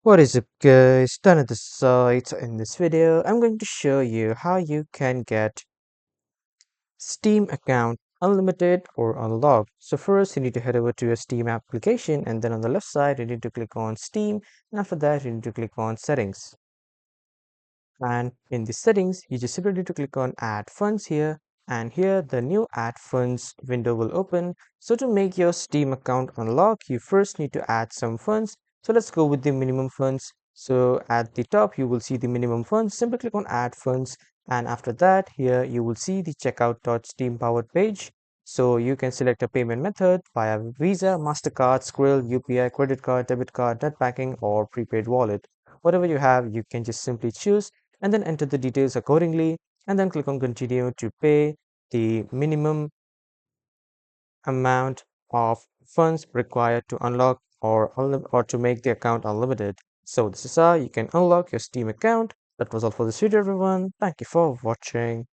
What is up guys, done at the site. So in this video I'm going to show you how you can get Steam account unlimited or unlocked. So first you need to head over to your Steam application, and then on the left side you need to click on Steam, and after that you need to click on settings. And in the settings you just simply need to click on add funds here, and here the new add funds window will open. So to make your Steam account unlock, you first need to add some funds. So let's go with the minimum funds. So at the top you will see the minimum funds. Simply click on add funds, and after that here you will see the checkout.steam powered page. So you can select a payment method via Visa, MasterCard, Skrill, UPI, credit card, debit card, net banking, or prepaid wallet. Whatever you have, you can just simply choose and then enter the details accordingly, and then click on continue to pay the minimum amount of funds required to unlock or to make the account unlimited. So this is how you can unlock your Steam account. That was all for this video everyone. Thank you for watching.